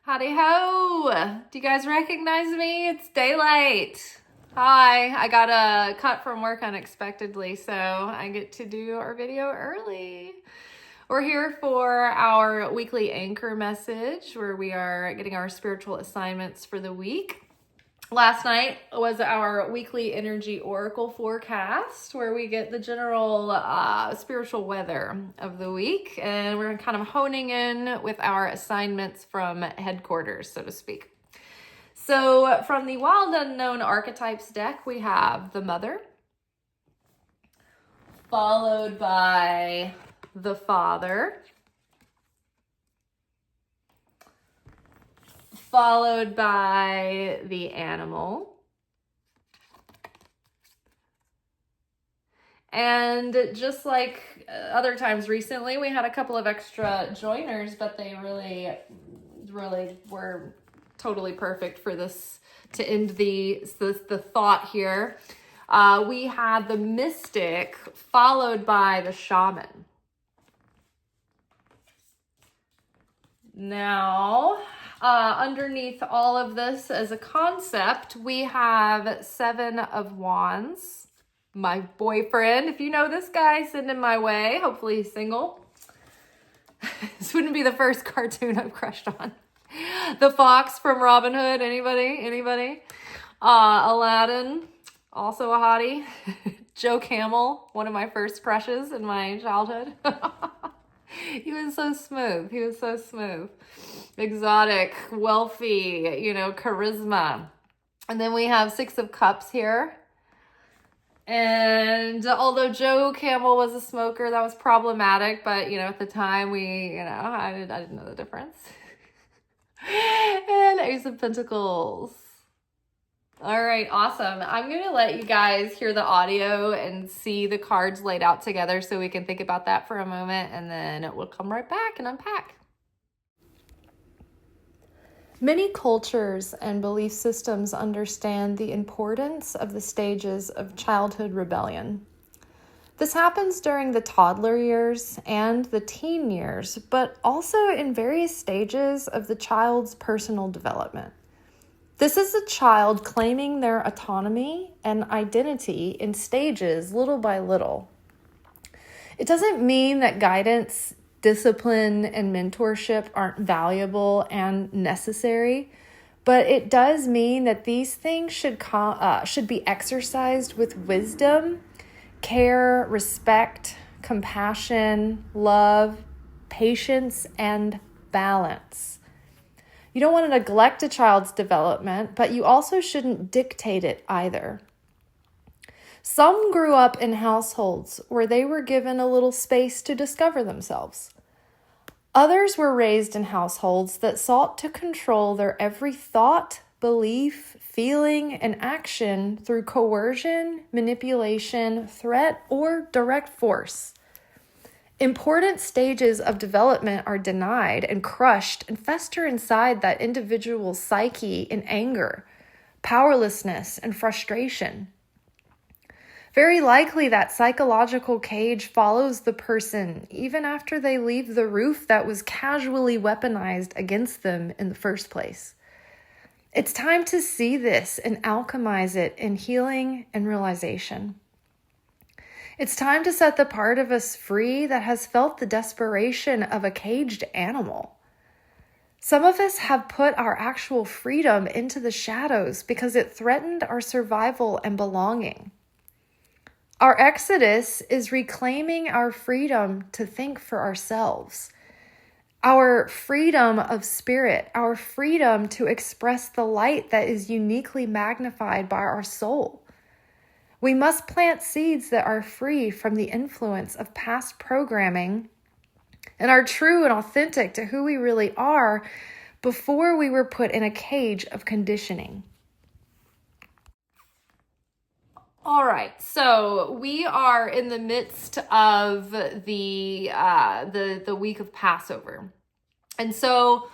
Howdy ho! Do you guys recognize me? It's daylight. Hi, I got a cut from work unexpectedly, so I get to do our video early. We're here for our weekly anchor message where we are getting our spiritual assignments for the week. Last night was our weekly energy oracle forecast where we get the general spiritual weather of the week, and we're kind of honing in with our assignments from headquarters, so to speak. So from the Wild Unknown Archetypes deck, we have the Mother, followed by the Father, followed by the Animal, and just like other times recently, we had a couple of extra joiners, but they really were totally perfect for this to end the thought here. We had the Mystic followed by the Shaman. Now, underneath all of this as a concept, we have Seven of Wands. My boyfriend, if you know this guy, send him my way. Hopefully he's single. This wouldn't be the first cartoon I've crushed on. The Fox from Robin Hood. Anybody? Aladdin, also a hottie. Joe Camel, one of my first crushes in my childhood. He was so smooth. Exotic, wealthy, charisma. And then we have Six of Cups here. And although Joe Camel was a smoker, that was problematic. But, at the time I didn't know the difference. And Ace of Pentacles. All right, awesome. I'm going to let you guys hear the audio and see the cards laid out together so we can think about that for a moment, and then we'll come right back and unpack. Many cultures and belief systems understand the importance of the stages of childhood rebellion. This happens during the toddler years and the teen years, but also in various stages of the child's personal development. This is a child claiming their autonomy and identity in stages, little by little. It doesn't mean that guidance, discipline, and mentorship aren't valuable and necessary, but it does mean that these things should be exercised with wisdom, care, respect, compassion, love, patience, and balance. You don't want to neglect a child's development, but you also shouldn't dictate it either. Some grew up in households where they were given a little space to discover themselves. Others were raised in households that sought to control their every thought, belief, feeling, and action through coercion, manipulation, threat, or direct force. Important stages of development are denied and crushed and fester inside that individual's psyche in anger, powerlessness, and frustration. Very likely that psychological cage follows the person even after they leave the roof that was casually weaponized against them in the first place. It's time to see this and alchemize it in healing and realization. It's time to set the part of us free that has felt the desperation of a caged animal. Some of us have put our actual freedom into the shadows because it threatened our survival and belonging. Our exodus is reclaiming our freedom to think for ourselves, our freedom of spirit, our freedom to express the light that is uniquely magnified by our soul. We must plant seeds that are free from the influence of past programming and are true and authentic to who we really are before we were put in a cage of conditioning. All right, so we are in the midst of the week of Passover. And so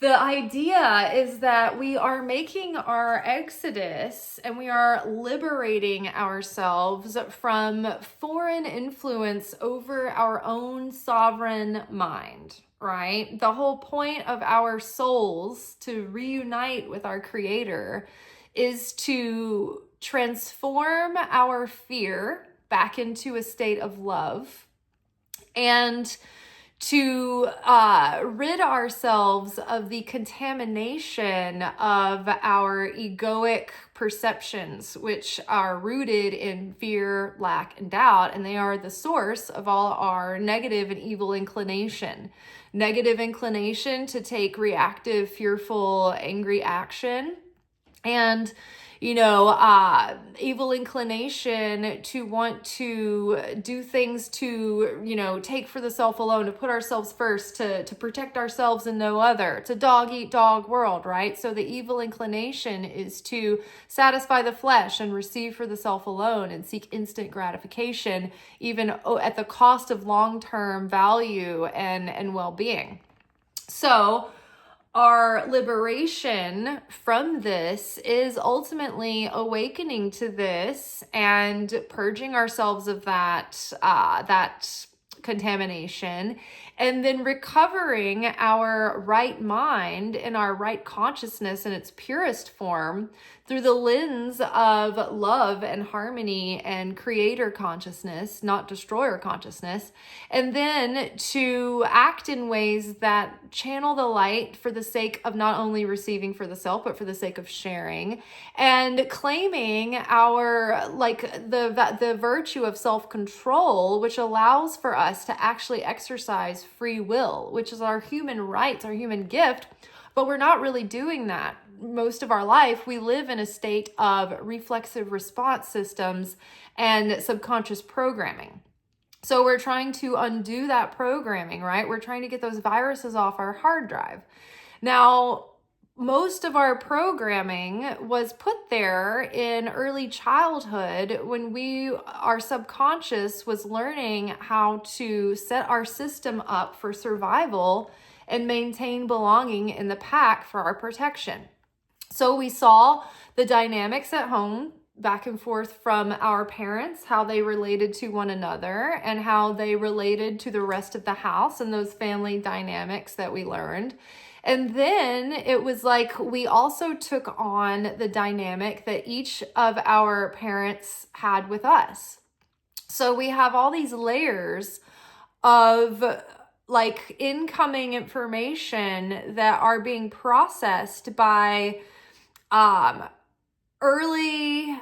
The idea is that we are making our exodus and we are liberating ourselves from foreign influence over our own sovereign mind, right? The whole point of our souls to reunite with our Creator is to transform our fear back into a state of love and to rid ourselves of the contamination of our egoic perceptions, which are rooted in fear, lack, and doubt, and they are the source of all our negative and evil inclination. Negative inclination to take reactive, fearful, angry action, and evil inclination to want to do things to, take for the self alone, to put ourselves first, to protect ourselves and no other. It's a dog eat dog world, right? So the evil inclination is to satisfy the flesh and receive for the self alone and seek instant gratification, even at the cost of long-term value and well-being. So our liberation from this is ultimately awakening to this and purging ourselves of that contamination, and then recovering our right mind and our right consciousness in its purest form through the lens of love and harmony and creator consciousness, not destroyer consciousness, and then to act in ways that channel the light for the sake of not only receiving for the self, but for the sake of sharing, and claiming our, the virtue of self-control, which allows for us to actually exercise free will, which is our human rights, our human gift, but we're not really doing that. Most of our life, we live in a state of reflexive response systems and subconscious programming. So we're trying to undo that programming, right? We're trying to get those viruses off our hard drive. Now, most of our programming was put there in early childhood when our subconscious was learning how to set our system up for survival and maintain belonging in the pack for our protection. So we saw the dynamics at home back and forth from our parents, how they related to one another and how they related to the rest of the house and those family dynamics that we learned. And then it was like we also took on the dynamic that each of our parents had with us. So we have all these layers of incoming information that are being processed by early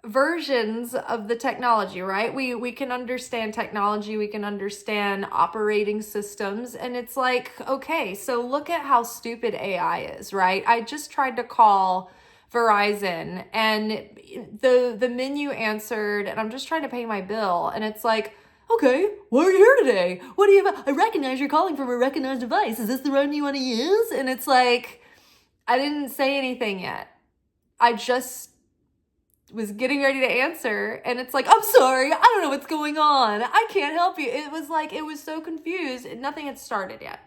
versions of the technology, right? We can understand technology, we can understand operating systems, and it's like, okay, so look at how stupid AI is, right? I just tried to call Verizon and the menu answered, and I'm just trying to pay my bill, and it's like, okay, why are you here today? What do you have? I recognize you're calling from a recognized device. Is this the one you want to use? And it's like, I didn't say anything yet. I just was getting ready to answer, and it's like, I'm sorry, I don't know what's going on. I can't help you. It was so confused. Nothing had started yet,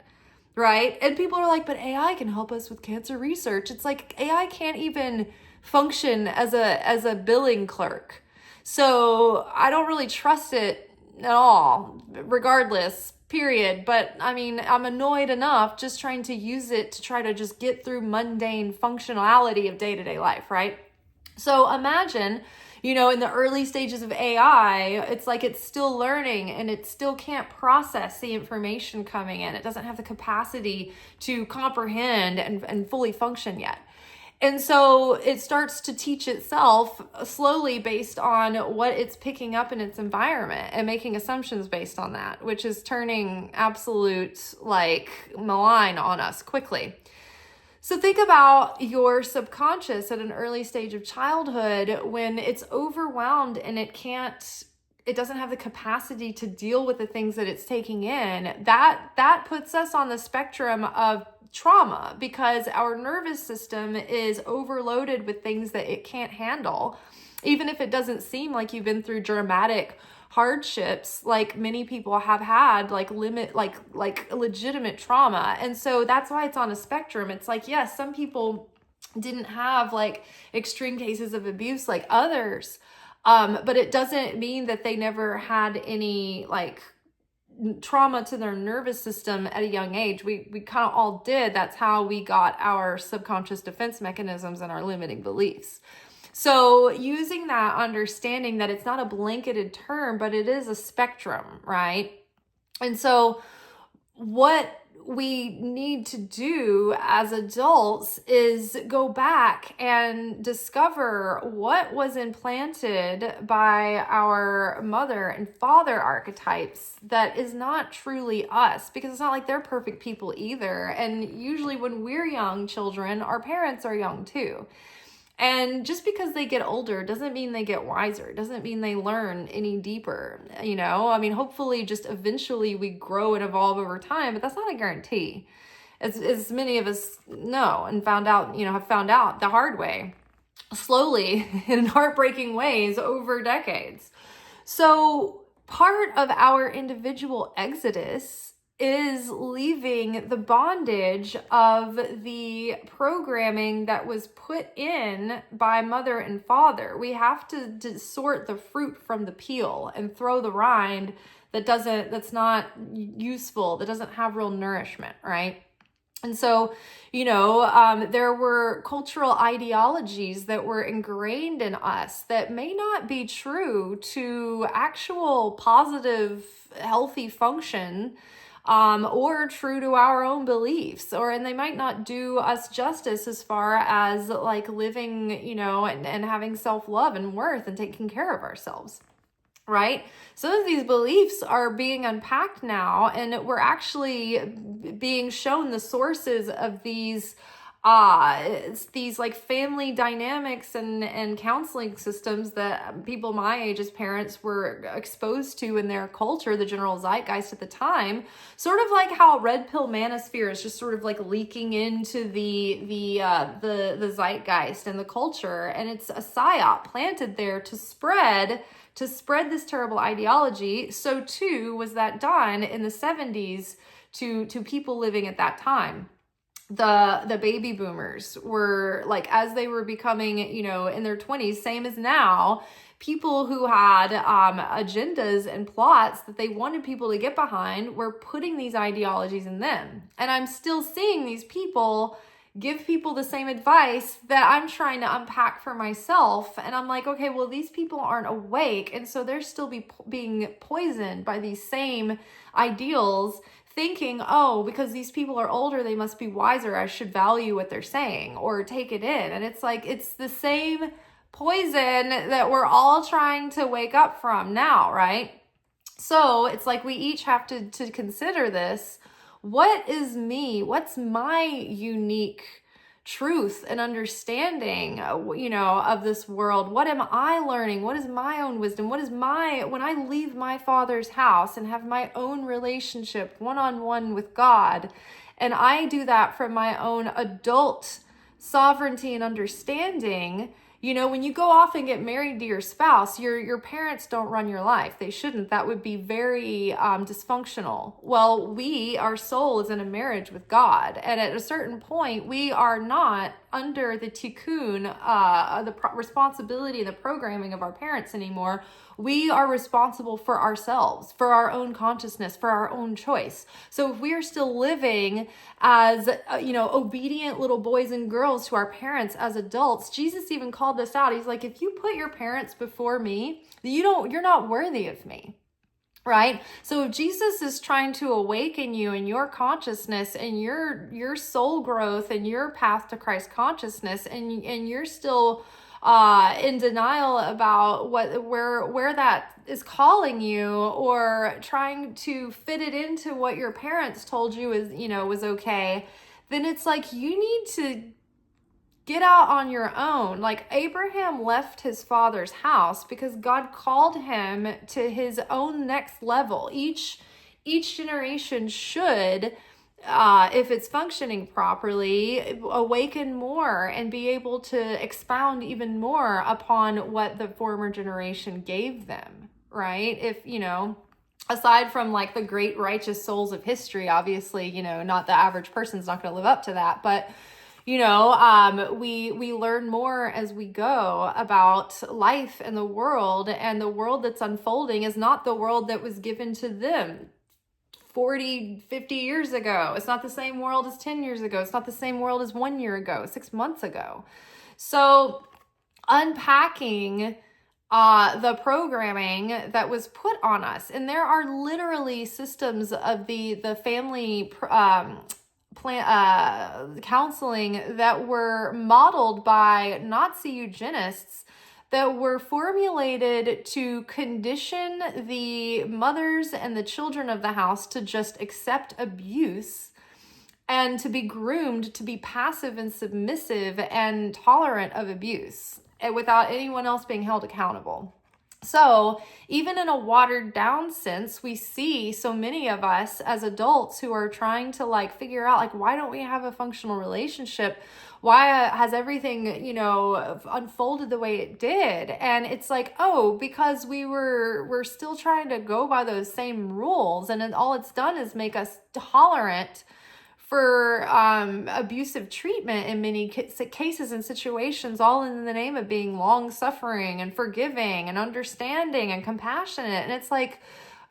right? And people are like, but AI can help us with cancer research. It's like AI can't even function as a billing clerk. So I don't really trust it at all, regardless, period. But I mean, I'm annoyed enough just trying to use it to try to just get through mundane functionality of day-to-day life, right? So imagine, in the early stages of AI, it's like it's still learning and it still can't process the information coming in. It doesn't have the capacity to comprehend and fully function yet. And so it starts to teach itself slowly based on what it's picking up in its environment and making assumptions based on that, which is turning absolute malign on us quickly. So think about your subconscious at an early stage of childhood when it's overwhelmed and it doesn't have the capacity to deal with the things that it's taking in. That puts us on the spectrum of trauma because our nervous system is overloaded with things that it can't handle. Even if it doesn't seem like you've been through dramatic hardships like many people have had, like legitimate trauma. And so that's why it's on a spectrum. It's like, yes, some people didn't have like extreme cases of abuse like others, but it doesn't mean that they never had any like trauma to their nervous system at a young age. We kind of all did. That's how we got our subconscious defense mechanisms and our limiting beliefs. So using that understanding that it's not a blanketed term, but it is a spectrum, right? And so what we need to do as adults is go back and discover what was implanted by our mother and father archetypes that is not truly us, because it's not like they're perfect people either. And usually when we're young children, our parents are young too. And just because they get older doesn't mean they get wiser, doesn't mean they learn any deeper, you know? I mean, hopefully just eventually we grow and evolve over time, but that's not a guarantee. As many of us know and have found out the hard way, slowly in heartbreaking ways over decades. So part of our individual exodus is leaving the bondage of the programming that was put in by mother and father. We have to sort the fruit from the peel and throw the rind that's not useful, that doesn't have real nourishment, right? And so, there were cultural ideologies that were ingrained in us that may not be true to actual positive, healthy function, or true to our own beliefs, and they might not do us justice as far as like living, and having self-love and worth and taking care of ourselves. Right? Some of these beliefs are being unpacked now, and we're actually being shown the sources of these like family dynamics and counseling systems that people my age as parents were exposed to in their culture, the general zeitgeist at the time, sort of like how red pill manosphere is just sort of like leaking into the zeitgeist and the culture, and it's a psyop planted there to spread this terrible ideology. So too was that done in the 70s to people living at that time. The baby boomers were like, as they were becoming, in their 20s, same as now, people who had agendas and plots that they wanted people to get behind were putting these ideologies in them. And I'm still seeing these people give people the same advice that I'm trying to unpack for myself. And I'm like, okay, well, these people aren't awake. And so they're still being poisoned by these same ideals, thinking, oh, because these people are older, they must be wiser, I should value what they're saying or take it in. And it's like, it's the same poison that we're all trying to wake up from now, right? So it's like we each have to consider this. What is me? What's my unique truth and understanding, of this world? What am I learning? What is my own wisdom? When I leave my father's house and have my own relationship one-on-one with God, and I do that from my own adult sovereignty and understanding, when you go off and get married to your spouse, your parents don't run your life. They shouldn't. That would be very dysfunctional. Well, our soul is in a marriage with God. And at a certain point, we are not under the tikkun, responsibility and the programming of our parents anymore. We are responsible for ourselves, for our own consciousness, for our own choice. So if we are still living as, obedient little boys and girls to our parents as adults, Jesus even called this out. He's like, if you put your parents before me, you're not worthy of me. Right? So if Jesus is trying to awaken you in your consciousness and your soul growth and your path to Christ consciousness, and you're still in denial about where that is calling you, or trying to fit it into what your parents told you is, was okay, then it's like you need to get out on your own. Like Abraham left his father's house because God called him to his own next level. Each generation should, if it's functioning properly, awaken more and be able to expound even more upon what the former generation gave them. right? If, aside from like the great righteous souls of history, obviously, not the average person's not going to live up to that, but we learn more as we go about life and the world that's unfolding is not the world that was given to them 40, 50 years ago. It's not the same world as 10 years ago. It's not the same world as 1 year ago, 6 months ago. So unpacking the programming that was put on us, and there are literally systems of the family counseling that were modeled by Nazi eugenists that were formulated to condition the mothers and the children of the house to just accept abuse and to be groomed to be passive and submissive and tolerant of abuse without anyone else being held accountable. So even in a watered down sense, we see so many of us as adults who are trying to like figure out like, why don't we have a functional relationship? Why has everything, unfolded the way it did? And it's like, because we're still trying to go by those same rules. And then all it's done is make us tolerant for abusive treatment in many cases and situations, all in the name of being long-suffering and forgiving and understanding and compassionate. And it's like,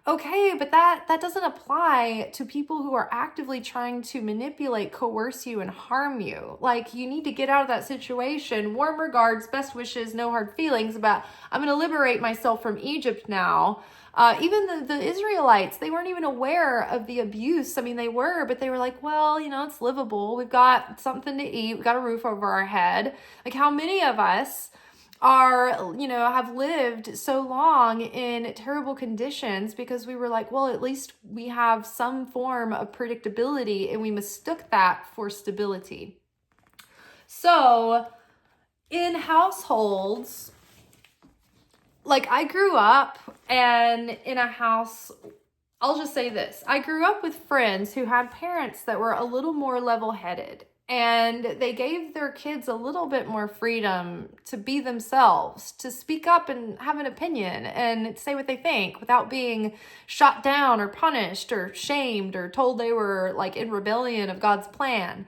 okay, but that doesn't apply to people who are actively trying to manipulate, coerce you, and harm you. Like, you need to get out of that situation. Warm regards, best wishes, no hard feelings about, I'm going to liberate myself from Egypt now. Even the Israelites, they weren't even aware of the abuse. I mean, they were, but they were like, well, it's livable. We've got something to eat. We've got a roof over our head. Like, how many of us have lived so long in terrible conditions because we were like, well, at least we have some form of predictability, and we mistook that for stability. So in households, like I grew up and in a house, I'll just say this. I grew up with friends who had parents that were a little more level-headed, and they gave their kids a little bit more freedom to be themselves, to speak up and have an opinion and say what they think without being shot down or punished or shamed or told they were like in rebellion of God's plan.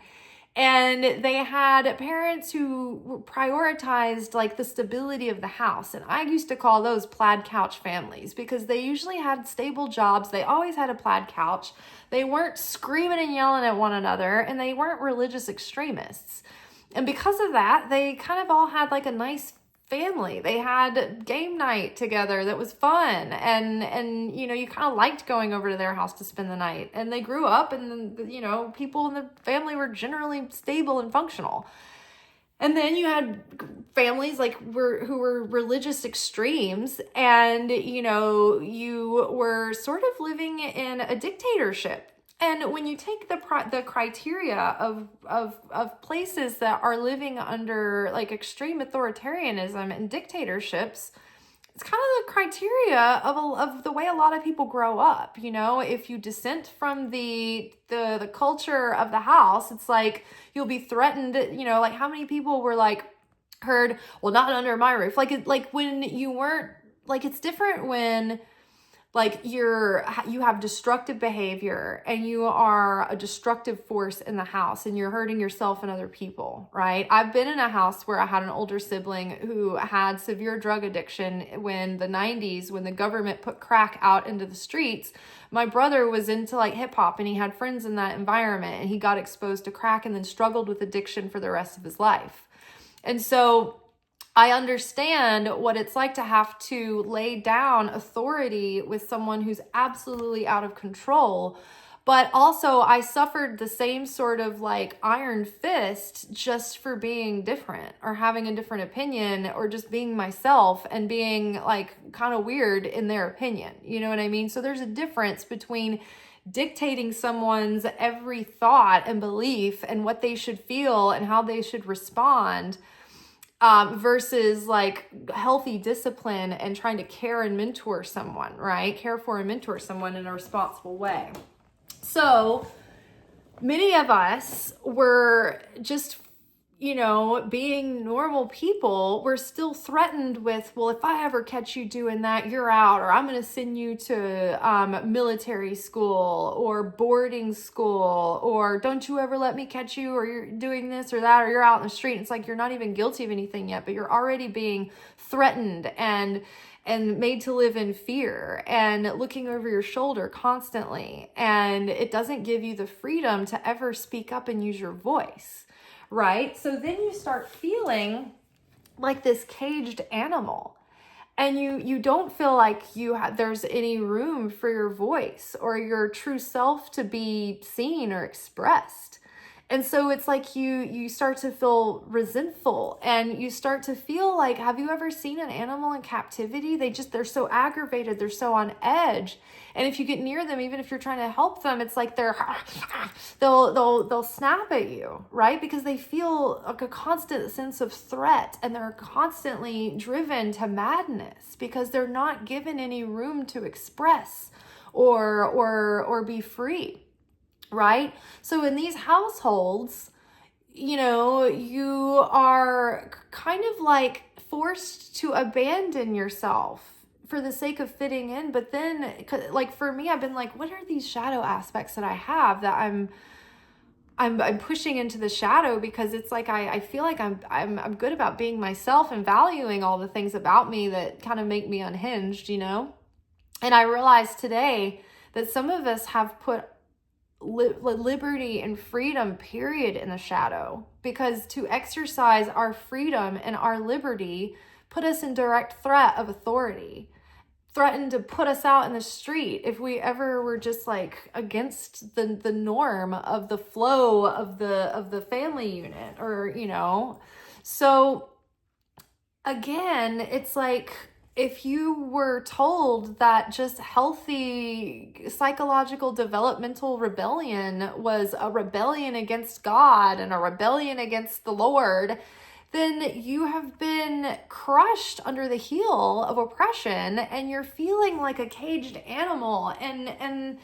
And they had parents who prioritized like the stability of the house. And I used to call those plaid couch families because they usually had stable jobs. They always had a plaid couch. They weren't screaming and yelling at one another, and they weren't religious extremists. And because of that, they kind of all had like a nice family. They had game night together that was fun, and you kind of liked going over to their house to spend the night. And they grew up, and people in the family were generally stable and functional. And then you had families who were religious extremes, and you were sort of living in a dictatorship. And when you take the criteria of places that are living under like extreme authoritarianism and dictatorships, it's kind of the criteria of the way a lot of people grow up. If you dissent from the culture of the house, it's like you'll be threatened. Like how many people were like heard, well, not under my roof. Like when you weren't, like it's different when like you have destructive behavior and you are a destructive force in the house and you're hurting yourself and other people, right? I've been in a house where I had an older sibling who had severe drug addiction when the 90s, when the government put crack out into the streets. My brother was into like hip hop and he had friends in that environment, and he got exposed to crack and then struggled with addiction for the rest of his life. And so I understand what it's like to have to lay down authority with someone who's absolutely out of control. But also I suffered the same sort of like iron fist just for being different or having a different opinion or just being myself and being like kind of weird in their opinion. You know what I mean? So there's a difference between dictating someone's every thought and belief and what they should feel and how they should respond versus like healthy discipline and trying to care and mentor someone, right? Care for and mentor someone in a responsible way. So many of us were just, being normal people, we're still threatened with, well, if I ever catch you doing that, you're out, or I'm going to send you to military school or boarding school, or don't you ever let me catch you, or you're doing this or that, or you're out in the street. It's like you're not even guilty of anything yet, but you're already being threatened and made to live in fear and looking over your shoulder constantly. And it doesn't give you the freedom to ever speak up and use your voice. Right? So then you start feeling like this caged animal, and you don't feel like there's any room for your voice or your true self to be seen or expressed. And so it's like you start to feel resentful, and you start to feel like, have you ever seen an animal in captivity? They're so aggravated, they're so on edge. And if you get near them, even if you're trying to help them, it's like they'll snap at you, right? Because they feel like a constant sense of threat, and they're constantly driven to madness because they're not given any room to express or be free. Right? So in these households, you are kind of like forced to abandon yourself for the sake of fitting in. But then, like for me, I've been like, what are these shadow aspects that I have that I'm pushing into the shadow? Because it's like I feel like I'm good about being myself and valuing all the things about me that kind of make me unhinged, And I realized today that some of us have put liberty and freedom, period, in the shadow, because to exercise our freedom and our liberty put us in direct threat of authority, threatened to put us out in the street if we ever were just like against the norm of the flow of the family unit, or so again, it's like, if you were told that just healthy psychological developmental rebellion was a rebellion against God and a rebellion against the Lord, then you have been crushed under the heel of oppression, and you're feeling like a caged animal, and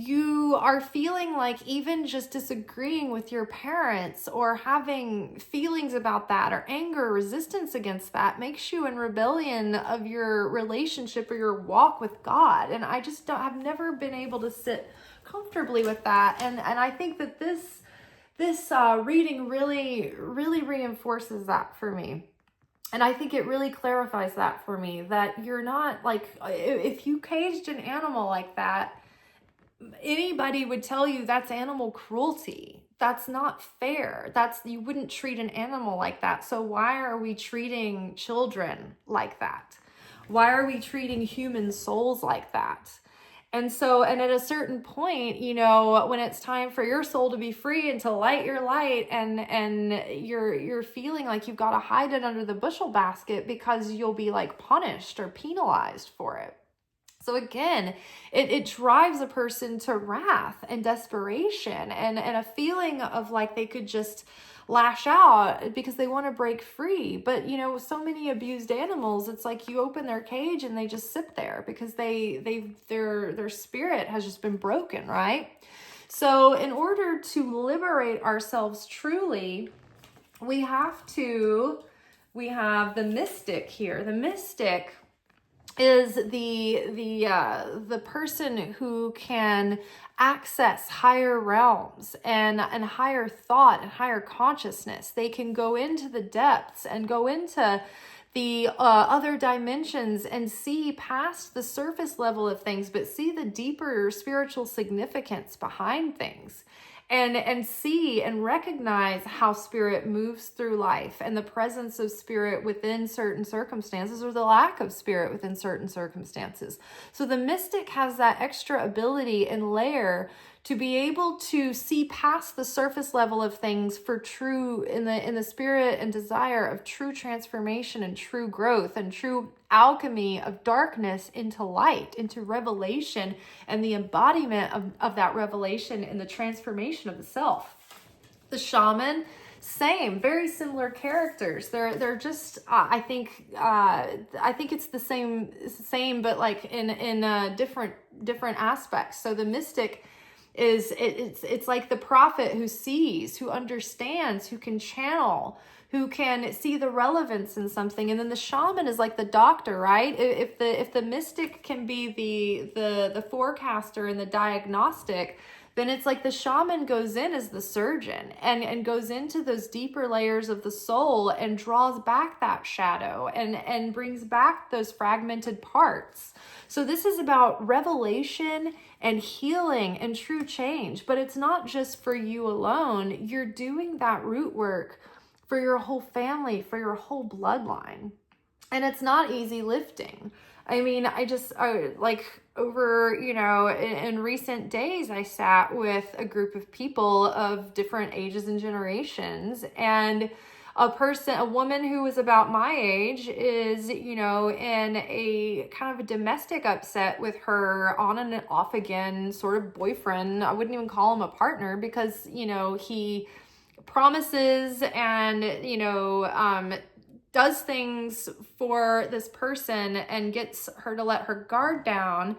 you are feeling like even just disagreeing with your parents or having feelings about that or anger or resistance against that makes you in rebellion of your relationship or your walk with God. And I just have never been able to sit comfortably with that. And I think that this reading really, really reinforces that for me. And I think it really clarifies that for me, that you're not like, if you caged an animal like that, anybody would tell you that's animal cruelty. That's not fair. You wouldn't treat an animal like that. So why are we treating children like that? Why are we treating human souls like that? And at a certain point, when it's time for your soul to be free and to light your light, and you're feeling like you've got to hide it under the bushel basket because you'll be like punished or penalized for it. So again, it drives a person to wrath and desperation and a feeling of like they could just lash out because they want to break free. But with so many abused animals, it's like you open their cage and they just sit there because their spirit has just been broken, right? So in order to liberate ourselves truly, we have the mystic here. The mystic is the person who can access higher realms and higher thought and higher consciousness. They can go into the depths and go into the other dimensions and see past the surface level of things, but see the deeper spiritual significance behind things. And see and recognize how spirit moves through life, and the presence of spirit within certain circumstances, or the lack of spirit within certain circumstances. So the mystic has that extra ability and layer to be able to see past the surface level of things for true, in the spirit and desire of true transformation and true growth and true alchemy of darkness into light, into revelation, and the embodiment of that revelation and the transformation of the self. The shaman, same, very similar characters. They're just I think it's the same, but like in different aspects. So the mystic It's like the prophet who sees, who understands, who can channel, who can see the relevance in something. And then the shaman is like the doctor, right? If the mystic can be the forecaster and the diagnostic, then it's like the shaman goes in as the surgeon and goes into those deeper layers of the soul and draws back that shadow and brings back those fragmented parts. So this is about revelation and healing and true change, but it's not just for you alone. You're doing that root work for your whole family, for your whole bloodline. And it's not easy lifting. I mean, over, in recent days, I sat with a group of people of different ages and generations, and a woman who was about my age is, in a kind of a domestic upset with her on and off again sort of boyfriend. I wouldn't even call him a partner because, he promises and, does things for this person and gets her to let her guard down,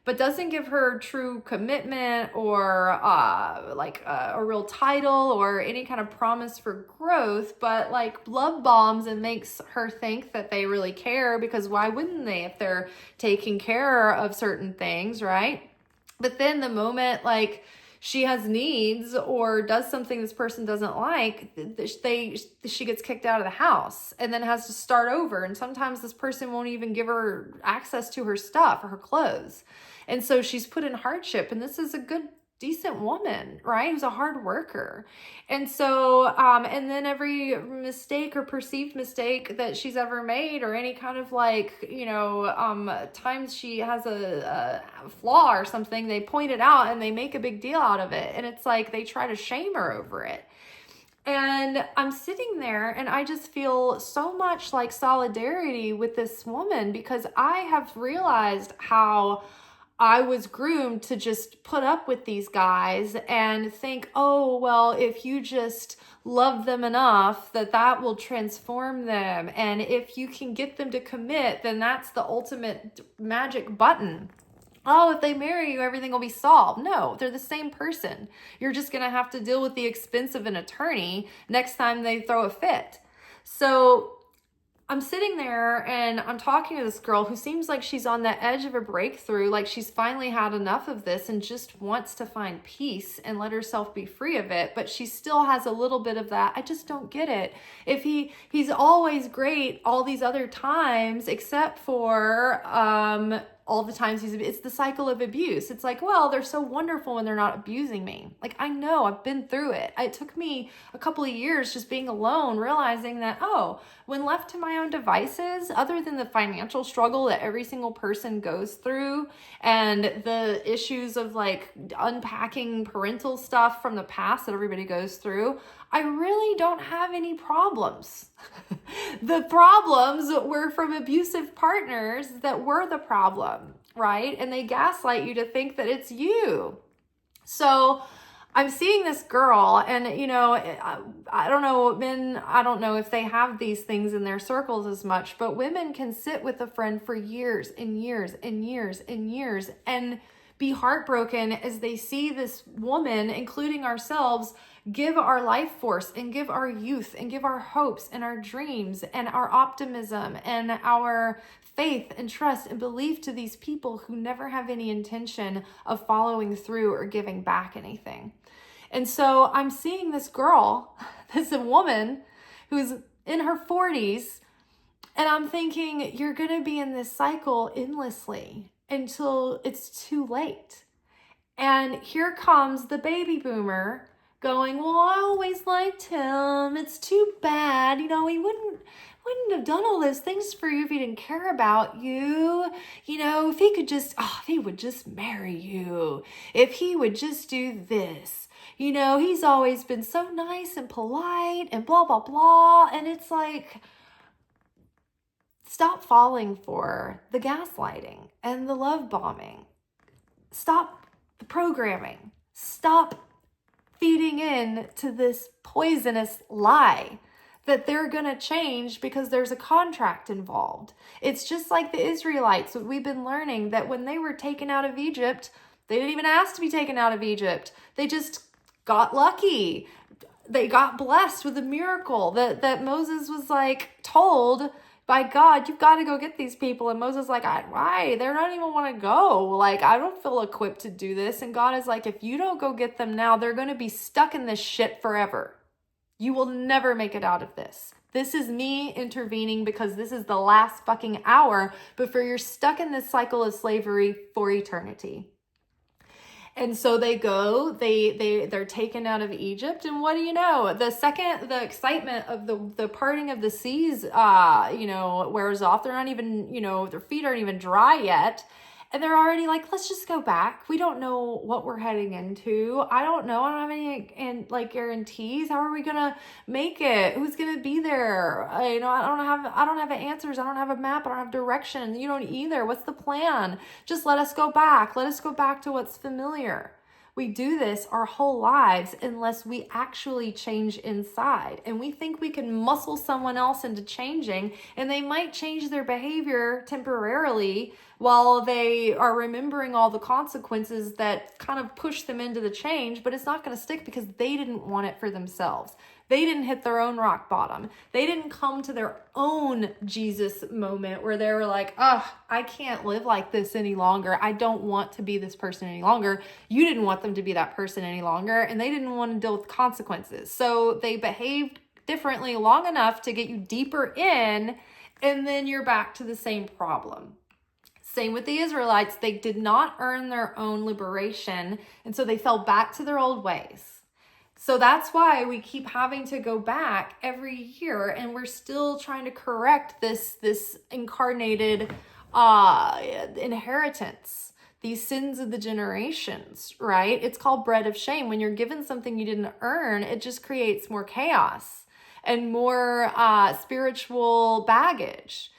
but doesn't give her true commitment or a real title or any kind of promise for growth, but like love bombs and makes her think that they really care, because why wouldn't they if they're taking care of certain things, right? But then the moment she has needs or does something this person doesn't like, she gets kicked out of the house and then has to start over. And sometimes this person won't even give her access to her stuff or her clothes. And so she's put in hardship. And this is a good, decent woman, right? Who's a hard worker. And so, and then every mistake or perceived mistake that she's ever made, or any kind of times she has a flaw or something, they point it out and they make a big deal out of it. And it's like they try to shame her over it. And I'm sitting there and I just feel so much like solidarity with this woman, because I have realized how I was groomed to just put up with these guys and think, oh, well, if you just love them enough, that will transform them. And if you can get them to commit, then that's the ultimate magic button. Oh, if they marry you, everything will be solved. No, they're the same person. You're just going to have to deal with the expense of an attorney next time they throw a fit. So I'm sitting there and I'm talking to this girl who seems like she's on the edge of a breakthrough, like she's finally had enough of this and just wants to find peace and let herself be free of it. But she still has a little bit of that. I just don't get it. If he's always great all these other times, except for all the times it's the cycle of abuse. It's like, well, they're so wonderful when they're not abusing me. Like, I know, I've been through it. It took me a couple of years just being alone, realizing that, when left to my own devices, other than the financial struggle that every single person goes through and the issues of unpacking parental stuff from the past that everybody goes through, I really don't have any problems. The problems were from abusive partners that were the problem, right? And they gaslight you to think that it's you. So I'm seeing this girl, and I don't know, men, I don't know if they have these things in their circles as much, but women can sit with a friend for years and years and years and years and be heartbroken as they see this woman, including ourselves, give our life force and give our youth and give our hopes and our dreams and our optimism and our faith and trust and belief to these people who never have any intention of following through or giving back anything. And so I'm seeing this girl, this woman who's in her 40s, and I'm thinking, you're going to be in this cycle endlessly until it's too late. And here comes the baby boomer going, well, I always liked him. It's too bad. He wouldn't have done all those things for you if he didn't care about you. If he could just, if he would just marry you, if he would just do this. He's always been so nice and polite and blah, blah, blah. And it's like, stop falling for the gaslighting and the love bombing. Stop the programming. Stop feeding in to this poisonous lie that they're going to change because there's a contract involved. It's just like the Israelites. We've been learning that when they were taken out of Egypt, They didn't even ask to be taken out of Egypt. They just got lucky. They got blessed with a miracle that Moses was like told by God, you've got to go get these people. And Moses is like, why? They don't even want to go. Like, I don't feel equipped to do this. And God is like, if you don't go get them now, they're going to be stuck in this shit forever. You will never make it out of this. This is me intervening because this is the last fucking hour before you're stuck in this cycle of slavery for eternity. And so they go, they're taken out of Egypt. And what do you know? The excitement of the parting of the seas, wears off. They're not even, their feet aren't even dry yet. And they're already like, let's just go back. We don't know what we're heading into. I don't know. I don't have any guarantees. How are we going to make it? Who's going to be there? I don't have answers. I don't have a map. I don't have direction. You don't either. What's the plan? Just let us go back. Let us go back to what's familiar. We do this our whole lives unless we actually change inside. And we think we can muscle someone else into changing, and they might change their behavior temporarily while they are remembering all the consequences that kind of push them into the change, but it's not going to stick because they didn't want it for themselves. They didn't hit their own rock bottom. They didn't come to their own Jesus moment where they were like, I can't live like this any longer. I don't want to be this person any longer. You didn't want them to be that person any longer, and they didn't want to deal with consequences. So they behaved differently long enough to get you deeper in, and then you're back to the same problem. Same with the Israelites. They did not earn their own liberation, and so they fell back to their old ways. So that's why we keep having to go back every year, and we're still trying to correct this incarnated inheritance, these sins of the generations, right? It's called bread of shame. When you're given something you didn't earn, it just creates more chaos and more spiritual baggage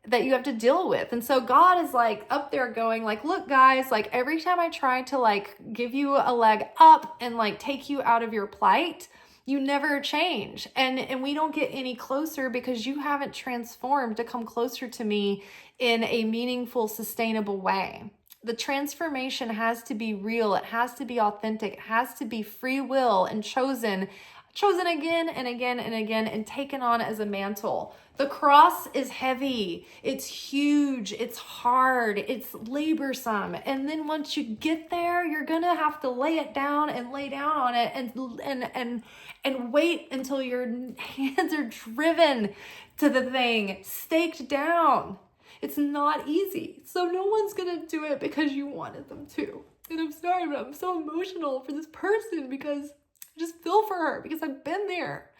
that you have to deal with. And so God is like up there going like, look guys, like every time I try to like give you a leg up and like take you out of your plight, you never change. And we don't get any closer because you haven't transformed to come closer to me in a meaningful, sustainable way. The transformation has to be real. It has to be authentic. It has to be free will and chosen again and again and again and taken on as a mantle. The cross is heavy. It's huge. It's hard. It's laborsome. And then once you get there, you're going to have to lay it down and lay down on it and wait until your hands are driven to the thing, staked down. It's not easy. So no one's going to do it because you wanted them to. And I'm sorry, but I'm so emotional for this person because I just feel for her because I've been there.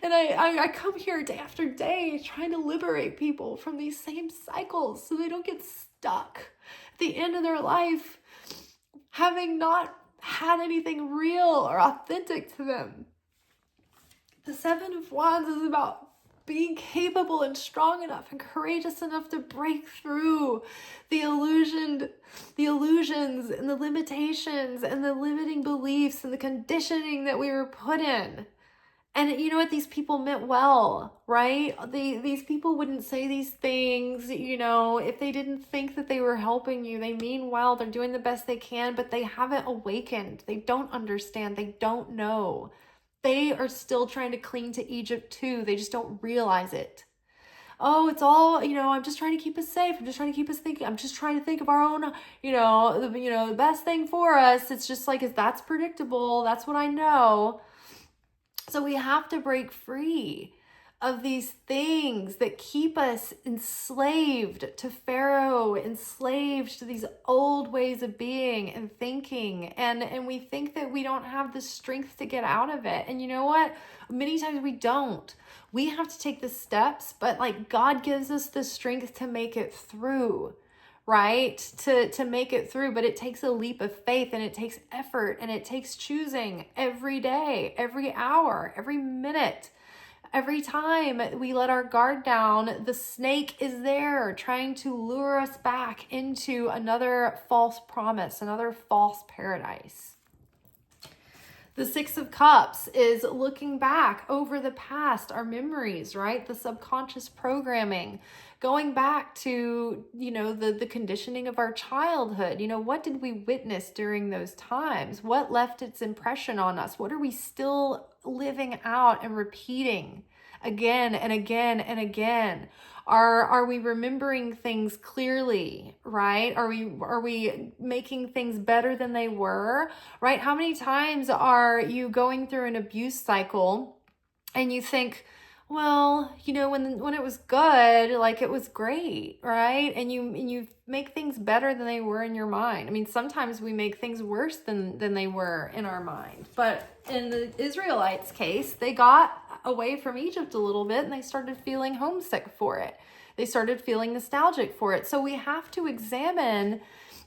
And I come here day after day trying to liberate people from these same cycles so they don't get stuck at the end of their life having not had anything real or authentic to them. The Seven of Wands is about being capable and strong enough and courageous enough to break through the illusions and the limitations and the limiting beliefs and the conditioning that we were put in. And you know what? These people meant well, right? These people wouldn't say these things, if they didn't think that they were helping you. They mean well. They're doing the best they can, but they haven't awakened. They don't understand. They don't know. They are still trying to cling to Egypt too. They just don't realize it. Oh, it's all, I'm just trying to keep us safe. I'm just trying to keep us thinking. I'm just trying to think of our own, the best thing for us. It's just like, that's predictable. That's what I know. So we have to break free of these things that keep us enslaved to Pharaoh, enslaved to these old ways of being and thinking. And we think that we don't have the strength to get out of it. And you know what? Many times we don't. We have to take the steps, but like God gives us the strength to make it through, right? To make it through, but it takes a leap of faith and it takes effort and it takes choosing every day, every hour, every minute. Every time we let our guard down, the snake is there trying to lure us back into another false promise, another false paradise. The Six of Cups is looking back over the past, our memories, right? The subconscious programming, going back to, the conditioning of our childhood. What did we witness during those times? What left its impression on us? What are we still living out and repeating again and again and again? Are we remembering things clearly, right? Are we making things better than they were, right? How many times are you going through an abuse cycle and you think, well, when it was good, like it was great, right? And you make things better than they were in your mind. I mean, sometimes we make things worse than they were in our mind. But in the Israelites' case, they got away from Egypt a little bit and they started feeling homesick for it. They started feeling nostalgic for it. So we have to examine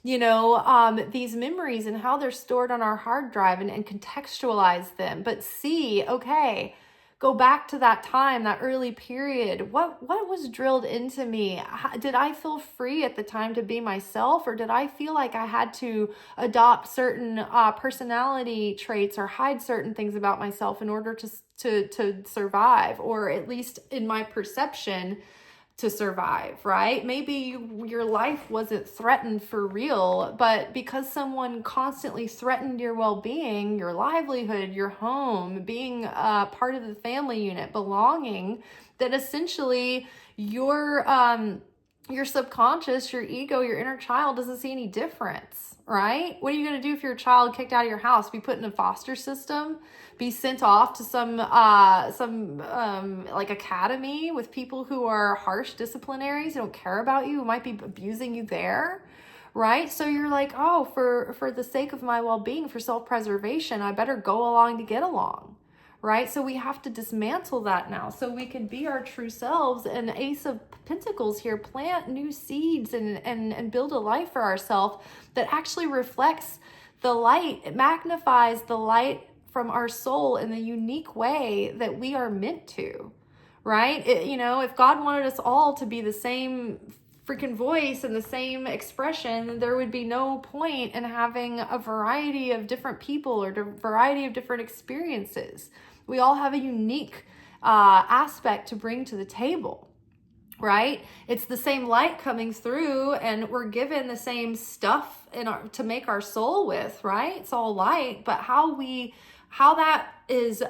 these memories and how they're stored on our hard drive and contextualize them, but see, okay, go back to that time, that early period. What was drilled into me? Did I feel free at the time to be myself, or did I feel like I had to adopt certain personality traits or hide certain things about myself in order to survive, or at least in my perception, to survive, right? Maybe your life wasn't threatened for real, but because someone constantly threatened your well-being, your livelihood, your home, being part of the family unit, belonging, that essentially your subconscious, your ego, your inner child doesn't see any difference, right? What are you going to do if your child kicked out of your house? Be put in a foster system? Be sent off to some like academy with people who are harsh disciplinaries who don't care about you, who might be abusing you there, right? So you're like, oh, for the sake of my well-being, for self-preservation, I better go along to get along, right? So we have to dismantle that now so we can be our true selves. And Ace of Pentacles here, plant new seeds and build a life for ourselves that actually reflects the light. It magnifies the light from our soul in the unique way that we are meant to, right? If God wanted us all to be the same freaking voice and the same expression, there would be no point in having a variety of different people or a variety of different experiences. We all have a unique aspect to bring to the table, right? It's the same light coming through, and we're given the same stuff to make our soul with, right? It's all light, but how that is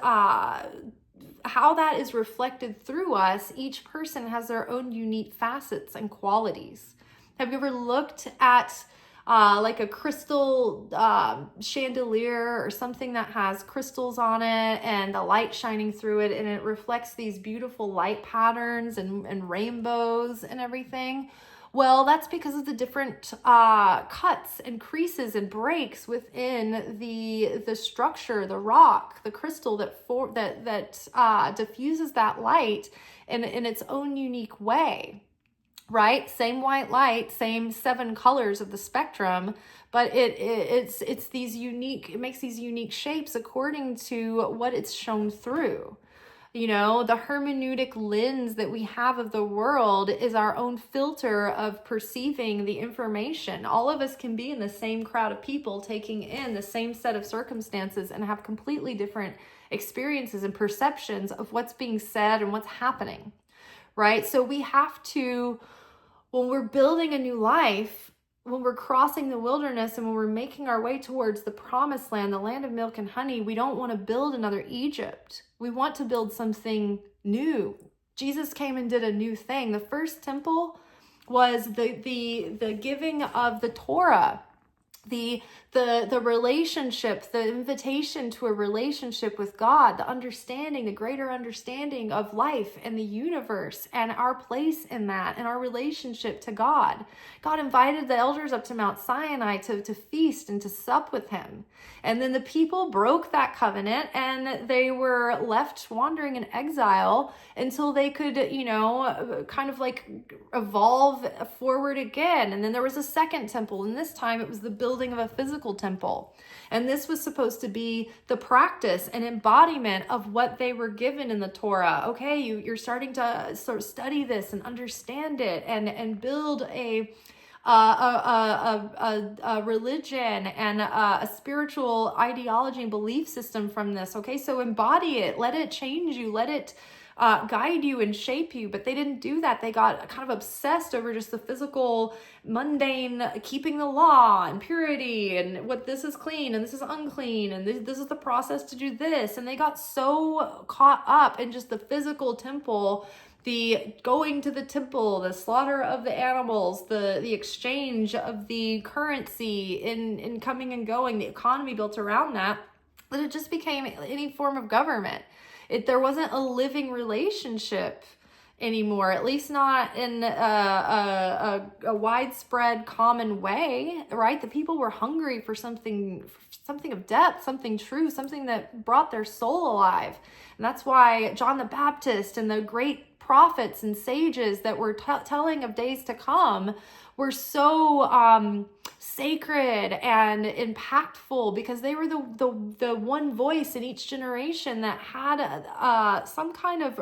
reflected through us, each person has their own unique facets and qualities. Have you ever looked at like a crystal chandelier or something that has crystals on it and the light shining through it, and it reflects these beautiful light patterns and rainbows and everything? Well, that's because of the different cuts and creases and breaks within the structure, the rock, the crystal that diffuses that light in its own unique way, right? Same white light, same 7 colors of the spectrum, but it's these unique. It makes these unique shapes according to what it's shown through. The hermeneutic lens that we have of the world is our own filter of perceiving the information. All of us can be in the same crowd of people taking in the same set of circumstances and have completely different experiences and perceptions of what's being said and what's happening, right? So we have to, when we're building a new life, when we're crossing the wilderness and when we're making our way towards the promised land, the land of milk and honey, we don't want to build another Egypt. We want to build something new. Jesus came and did a new thing. The first temple was the giving of the Torah, the relationship, the invitation to a relationship with God, the understanding, the greater understanding of life and the universe and our place in that and our relationship to God. God invited the elders up to Mount Sinai to feast and to sup with him. And then the people broke that covenant and they were left wandering in exile until they could, kind of like evolve forward again. And then there was a second temple, and this time it was the building of a physical temple. And this was supposed to be the practice and embodiment of what they were given in the Torah. Okay, you're starting to sort of study this and understand it and build a a religion and a spiritual ideology and belief system from this. Okay, so embody it, let it change you, let it guide you and shape you. But they didn't do that. They got kind of obsessed over just the physical, mundane, keeping the law and purity and what this is clean and this is unclean and this is the process to do this. And they got so caught up in just the physical temple, the going to the temple, the slaughter of the animals, the exchange of the currency in coming and going, the economy built around that it just became any form of government. There wasn't a living relationship anymore, at least not in a widespread common way, right? The people were hungry for something of depth, something true, something that brought their soul alive. And that's why John the Baptist and the great prophets and sages that were telling of days to come were so sacred and impactful, because they were the one voice in each generation that had some kind of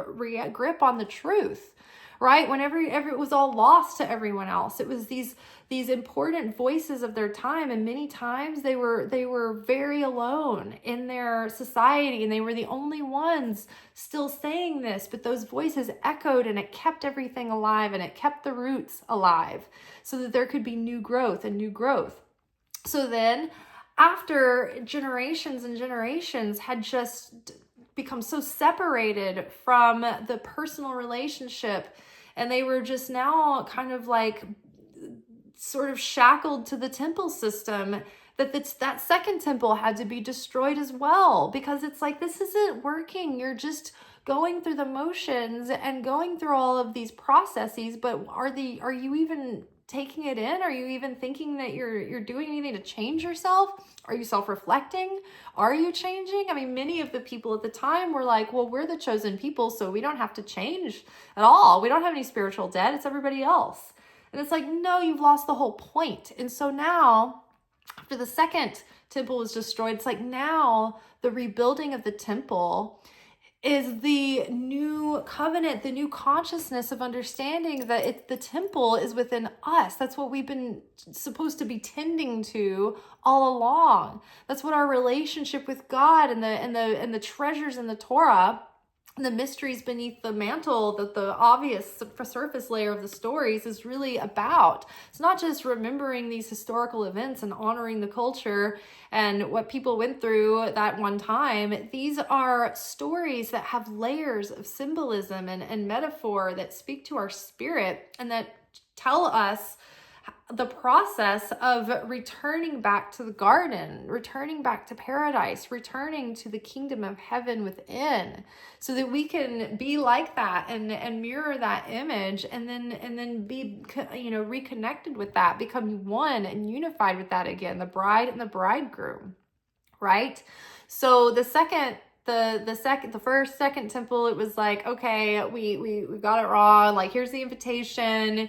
grip on the truth, right? Whenever it was all lost to everyone else, it was these important voices of their time, and many times they were very alone in their society, and they were the only ones still saying this, but those voices echoed, and it kept everything alive, and it kept the roots alive so that there could be new growth and new growth. So then, after generations and generations had just become so separated from the personal relationship, and they were just now kind of like sort of shackled to the temple system, that second temple had to be destroyed as well, because it's like, this isn't working. You're just going through the motions and going through all of these processes, but are you even taking it in? Are you even thinking that you're doing anything to change yourself? Are you self-reflecting? Are you changing? I mean, many of the people at the time were like, well, we're the chosen people, so we don't have to change at all. We don't have any spiritual debt. It's everybody else. And it's like, no, you've lost the whole point. And so now, after the second temple was destroyed, it's like now the rebuilding of the temple is the new covenant, the new consciousness of understanding that the temple is within us. That's what we've been supposed to be tending to all along. That's what our relationship with God and the treasures in the Torah, the mysteries beneath the mantle, that the obvious surface layer of the stories is really about. It's not just remembering these historical events and honoring the culture and what people went through that one time. These are stories that have layers of symbolism and metaphor that speak to our spirit and that tell us the process of returning back to the garden, returning back to paradise, returning to the kingdom of heaven within, so that we can be like that and mirror that image, and then be reconnected with that, become one and unified with that again, the bride and the bridegroom, right? So the second temple, it was like, okay, we got it wrong. Like, here's the invitation.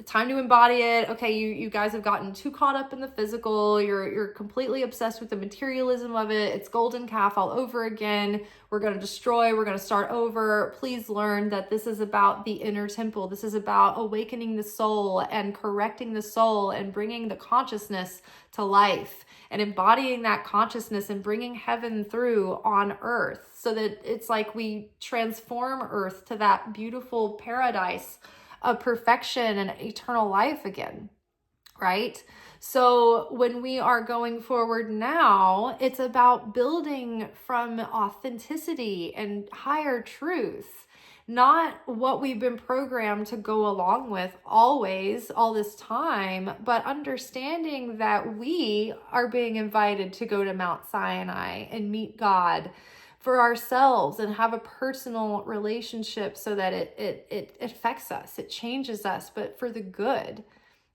Time to embody it. Okay, you guys have gotten too caught up in the physical. You're completely obsessed with the materialism of it. It's golden calf all over again. We're going to destroy. We're going to start over. Please learn that this is about the inner temple. This is about awakening the soul and correcting the soul and bringing the consciousness to life and embodying that consciousness and bringing heaven through on earth, so that it's like we transform earth to that beautiful paradise of perfection and eternal life again, right? So when we are going forward now, it's about building from authenticity and higher truth, not what we've been programmed to go along with always, all this time, but understanding that we are being invited to go to Mount Sinai and meet God for ourselves and have a personal relationship, so that it affects us, it changes us, but for the good,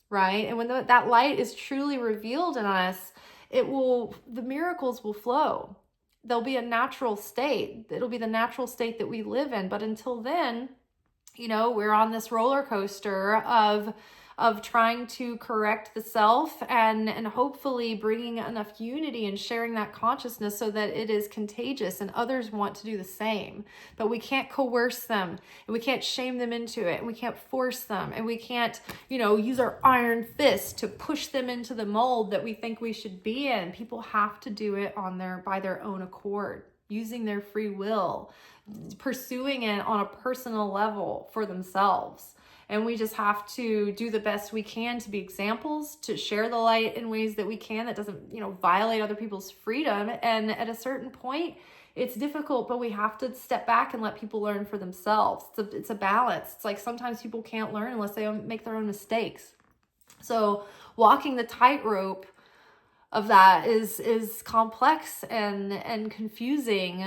right? And when that light is truly revealed in us, the miracles will flow. There'll be a natural state. It'll be the natural state that we live in. But until then, we're on this roller coaster of of trying to correct the self and hopefully bringing enough unity and sharing that consciousness so that it is contagious and others want to do the same. But we can't coerce them, and we can't shame them into it, and we can't force them, and we can't, use our iron fist to push them into the mold that we think we should be in. People have to do it by their own accord, using their free will, pursuing it on a personal level for themselves. And we just have to do the best we can to be examples, to share the light in ways that we can that doesn't, violate other people's freedom. And at a certain point, it's difficult, but we have to step back and let people learn for themselves. It's a balance. It's like sometimes people can't learn unless they make their own mistakes. So walking the tightrope of that is complex and confusing,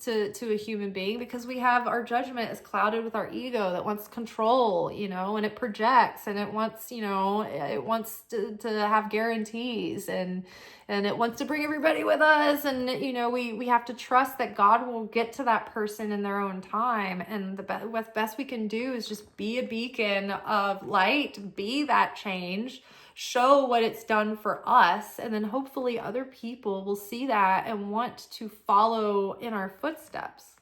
to a human being, because our judgment is clouded with our ego that wants control, and it projects, and it wants, it wants to have guarantees, and it wants to bring everybody with us. And, we have to trust that God will get to that person in their own time. And the best we can do is just be a beacon of light, be that change, show what it's done for us, and then hopefully other people will see that and want to follow in our footsteps.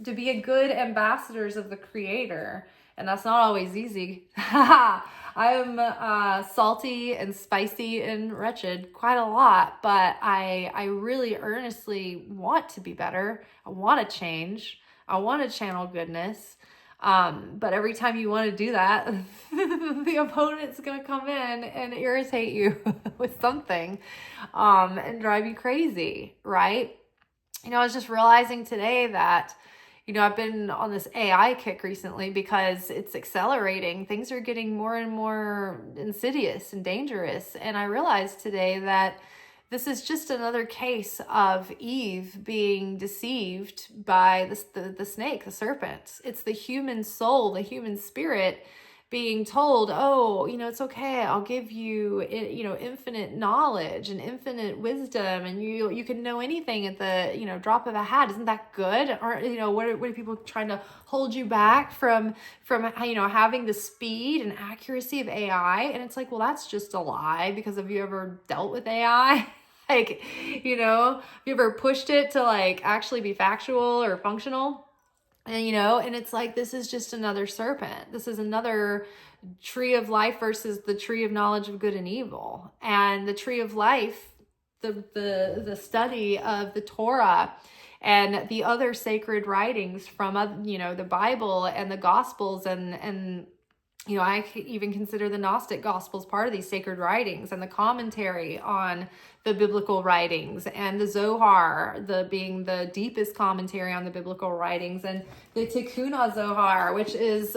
To be a good ambassadors of the Creator, and that's not always easy. I am salty and spicy and wretched quite a lot, but I really earnestly want to be better. I want to change. I want to channel goodness. But every time you want to do that, the opponent's going to come in and irritate you with something, and drive you crazy, right? I was just realizing today that, I've been on this AI kick recently because it's accelerating. Things are getting more and more insidious and dangerous. And I realized today that this is just another case of Eve being deceived by the snake, the serpent. It's the human soul, the human spirit being told, oh, it's okay. I'll give you, infinite knowledge and infinite wisdom, and you can know anything at the, drop of a hat. Isn't that good? Or, what are people trying to hold you back from, having the speed and accuracy of AI? And it's like, well, that's just a lie, because have you ever dealt with AI? Have you ever pushed it to actually be factual or functional? And it's like, this is just another serpent. This is another tree of life versus the tree of knowledge of good and evil. And the tree of life, the study of the Torah and the other sacred writings from, the Bible and the Gospels and I even consider the Gnostic Gospels part of these sacred writings, and the commentary on the biblical writings, and the Zohar, being the deepest commentary on the biblical writings, and the Tikkun Zohar, which is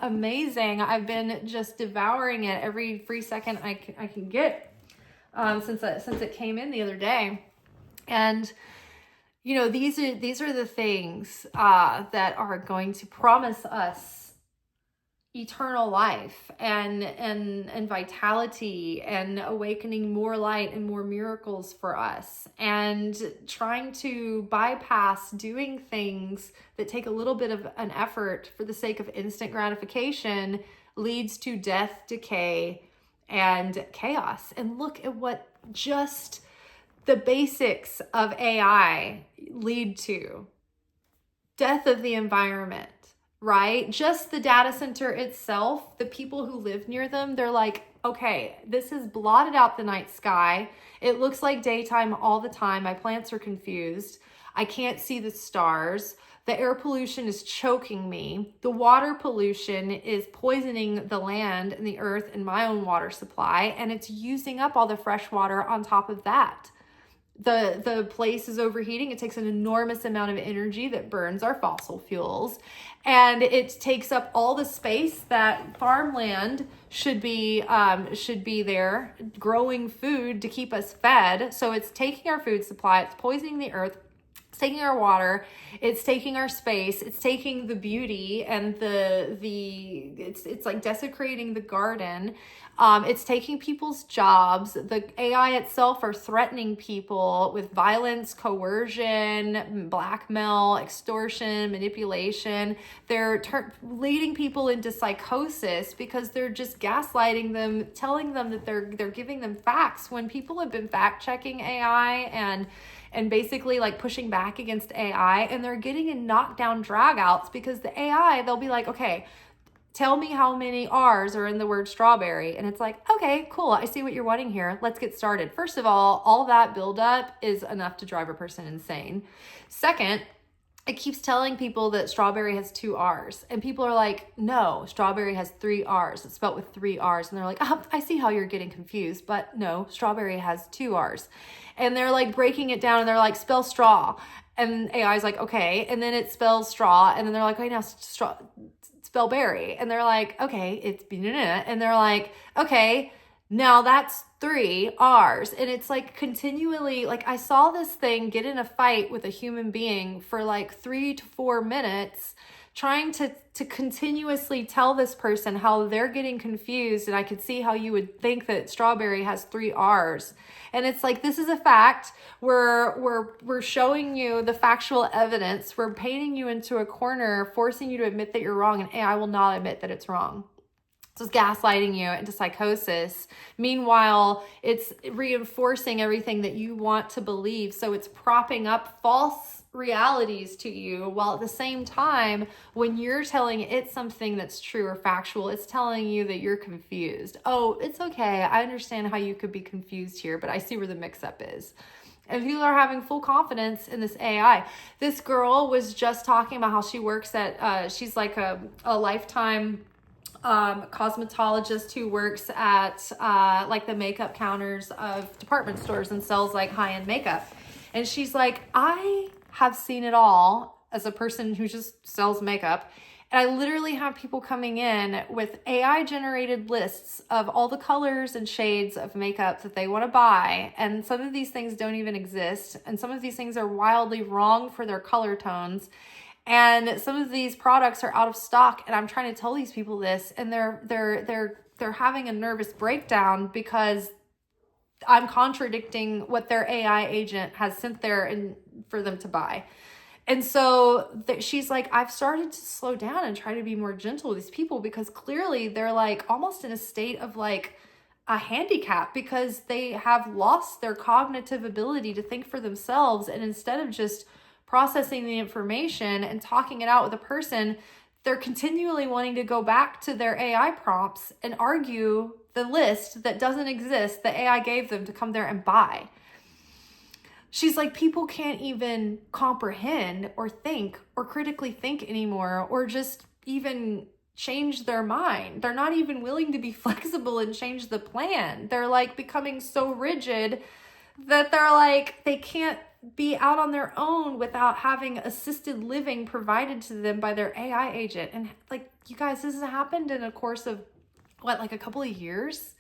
amazing. I've been just devouring it every free second I can get since it came in the other day. And these are the things that are going to promise us eternal life and vitality and awakening more light and more miracles for us, and trying to bypass doing things that take a little bit of an effort for the sake of instant gratification leads to death, decay, and chaos. And look at what just the basics of AI lead to. Death of the environment. Right? Just the data center itself, the people who live near them, they're like, okay, this has blotted out the night sky. It looks like daytime all the time. My plants are confused. I can't see the stars. The air pollution is choking me. The water pollution is poisoning the land and the earth and my own water supply. And it's using up all the fresh water on top of that. The place is overheating. It takes an enormous amount of energy that burns our fossil fuels, and it takes up all the space that farmland should be there growing food to keep us fed. So it's taking our food supply, it's poisoning the earth. It's taking our water, it's taking our space, it's taking the beauty and it's like desecrating the garden. It's taking people's jobs. The AI itself are threatening people with violence, coercion, blackmail, extortion, manipulation. They're leading people into psychosis because they're just gaslighting them, telling them that they're giving them facts when people have been fact checking AI and basically like pushing back against AI, and they're getting in knockdown dragouts because the AI, they'll be like, okay, tell me how many R's are in the word strawberry. And it's like, okay, cool. I see what you're wanting here. Let's get started. First of all that buildup is enough to drive a person insane. Second, it keeps telling people that strawberry has 2 R's. And people are like, no, strawberry has 3 R's. It's spelled with 3 R's. And they're like, I see how you're getting confused, but no, strawberry has 2 R's. And they're like breaking it down and they're like, spell straw. And AI's like, okay. And then it spells straw. And then they're like, okay, now spell berry. And they're like, okay, it's and they're like, okay, now that's 3 R's. And it's like continually, like I saw this thing get in a fight with a human being for like 3 to 4 minutes, trying to continuously tell this person how they're getting confused. And I could see how you would think that strawberry has 3 R's. And it's like, this is a fact. We're showing you the factual evidence. We're painting you into a corner, forcing you to admit that you're wrong. And AI will not admit that it's wrong. So it's gaslighting you into psychosis. Meanwhile, it's reinforcing everything that you want to believe. So it's propping up false realities to you, while at the same time, when you're telling it something that's true or factual, it's telling you that you're confused. Oh, it's okay. I understand how you could be confused here, but I see where the mix-up is. And people are having full confidence in this AI. This girl was just talking about how she works at, she's like a lifetime cosmetologist who works at like the makeup counters of department stores and sells like high-end makeup. And she's like, I have seen it all as a person who just sells makeup. And I literally have people coming in with AI generated lists of all the colors and shades of makeup that they want to buy. And some of these things don't even exist. And some of these things are wildly wrong for their color tones. And some of these products are out of stock. And I'm trying to tell these people this, and they're having a nervous breakdown because I'm contradicting what their AI agent has sent there and for them to buy. And so she's like, I've started to slow down and try to be more gentle with these people because clearly they're like almost in a state of like a handicap because they have lost their cognitive ability to think for themselves. And instead of just processing the information and talking it out with a person, they're continually wanting to go back to their AI prompts and argue the list that doesn't exist that AI gave them to come there and buy. She's like, people can't even comprehend or think or critically think anymore or just even change their mind. They're not even willing to be flexible and change the plan. They're like becoming so rigid that they're like, they can't be out on their own without having assisted living provided to them by their AI agent. And like, you guys, this has happened in a course of what, like a couple of years?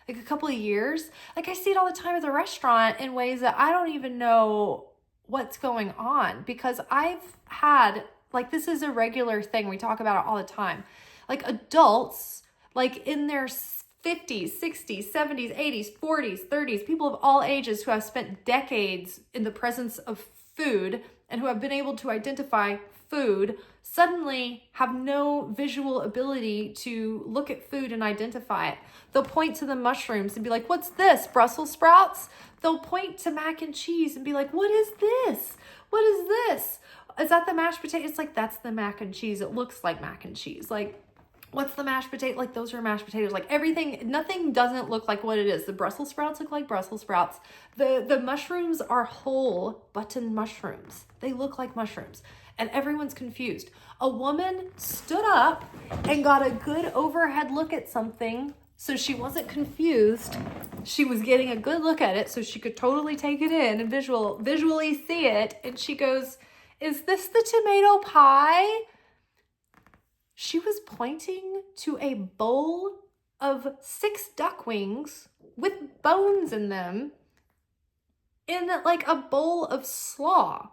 Like a couple of years? Like I see it all the time at the restaurant in ways that I don't even know what's going on, because I've had, like, this is a regular thing. We talk about it all the time. Like adults, like in their 50s, 60s, 70s, 80s, 40s, 30s, people of all ages who have spent decades in the presence of food and who have been able to identify food suddenly have no visual ability to look at food and identify it. They'll point to the mushrooms and be like, what's this? Brussels sprouts? They'll point to mac and cheese and be like, what is this? What is this? Is that the mashed potato? It's like, that's the mac and cheese. It looks like mac and cheese. Like, what's the mashed potato? Like, those are mashed potatoes. Like everything, nothing doesn't look like what it is. The Brussels sprouts look like Brussels sprouts. The mushrooms are whole button mushrooms. They look like mushrooms. And everyone's confused. A woman stood up and got a good overhead look at something, so she wasn't confused. She was getting a good look at it so she could totally take it in and visually see it. And she goes, is this the tomato pie? She was pointing to a bowl of 6 duck wings with bones in them in like a bowl of slaw.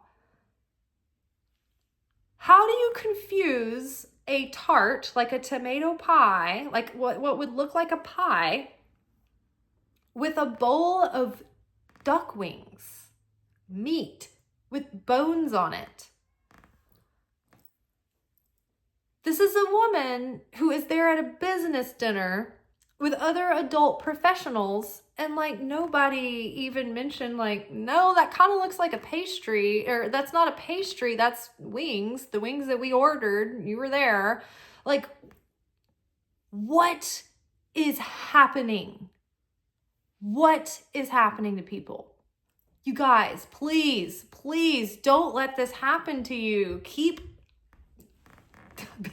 How do you confuse a tart, like a tomato pie, like what would look like a pie, with a bowl of duck wings, meat with bones on it? This is a woman who is there at a business dinner with other adult professionals, and like nobody even mentioned like, no, that kind of looks like a pastry, or that's not a pastry, that's wings, the wings that we ordered, you were there. Like, what is happening? What is happening to people? You guys, please don't let this happen to you. Keep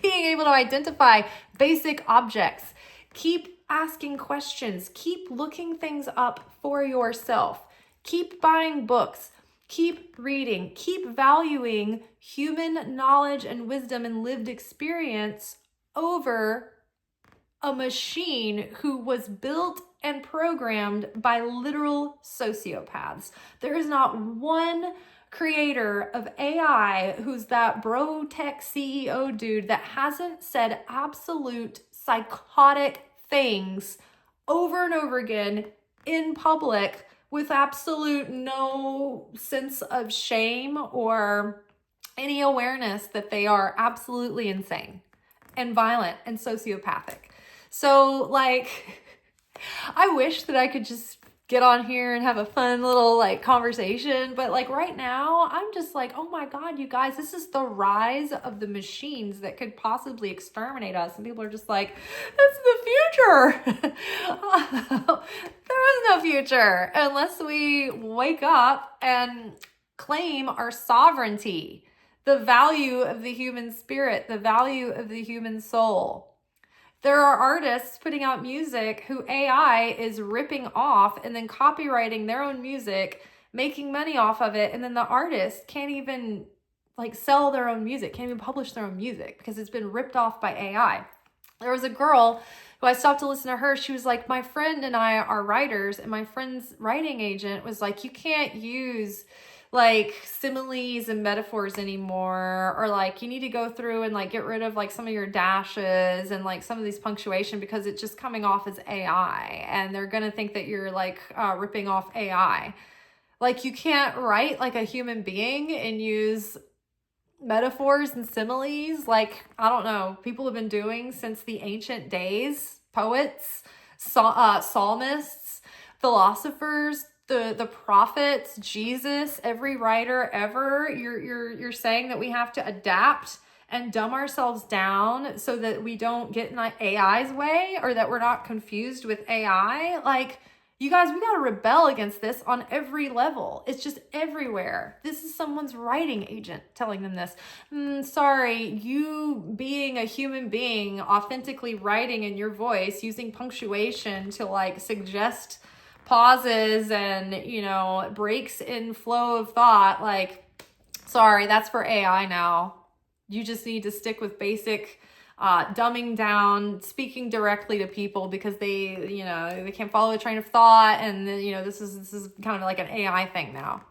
being able to identify basic objects. Keep asking questions. Keep looking things up for yourself. Keep buying books. Keep reading. Keep valuing human knowledge and wisdom and lived experience over a machine who was built and programmed by literal sociopaths. There is not one creator of AI who's that bro tech CEO dude that hasn't said absolute psychotic things over and over again in public with absolute no sense of shame or any awareness that they are absolutely insane and violent and sociopathic. So like, I wish that I could just get on here and have a fun little like conversation, but like right now I'm just like, oh my God, you guys, this is the rise of the machines that could possibly exterminate us. And people are just like, that's the future. There is no future unless we wake up and claim our sovereignty, the value of the human spirit, the value of the human soul. There are artists putting out music who AI is ripping off and then copywriting their own music, making money off of it. And then the artist can't even like sell their own music, can't even publish their own music because it's been ripped off by AI. There was a girl who I stopped to listen to her. She was like, my friend and I are writers, and my friend's writing agent was like, you can't use like similes and metaphors anymore, or like you need to go through and like get rid of like some of your dashes and like some of these punctuation because it's just coming off as AI, and they're gonna think that you're like ripping off AI. Like you can't write like a human being and use metaphors and similes like, I don't know, people have been doing since the ancient days. Poets, psalmists, philosophers, the prophets, Jesus, every writer ever. You're saying that we have to adapt and dumb ourselves down so that we don't get in AI's way, or that we're not confused with AI. Like, you guys, we got to rebel against this on every level. It's just everywhere. This is someone's writing agent telling them this. Sorry, you being a human being, authentically writing in your voice, using punctuation to like suggest pauses and, you know, breaks in flow of thought. Like, sorry, that's for AI now. You just need to stick with basic dumbing down, speaking directly to people because they, you know, they can't follow a train of thought. And, you know, this is kind of like an AI thing now.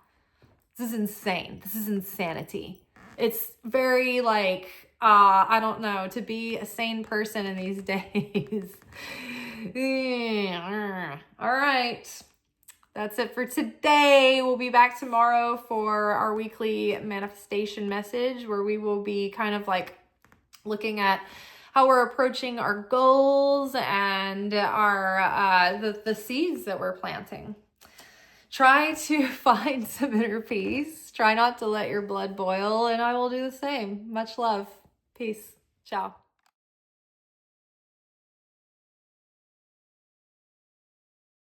This is insane. This is insanity. It's very like, I don't know, to be a sane person in these days. All right. That's it for today. We'll be back tomorrow for our weekly manifestation message, where we will be kind of like looking at how we're approaching our goals and our the seeds that we're planting. Try to find some inner peace. Try not to let your blood boil, and I will do the same. Much love. Peace. Ciao.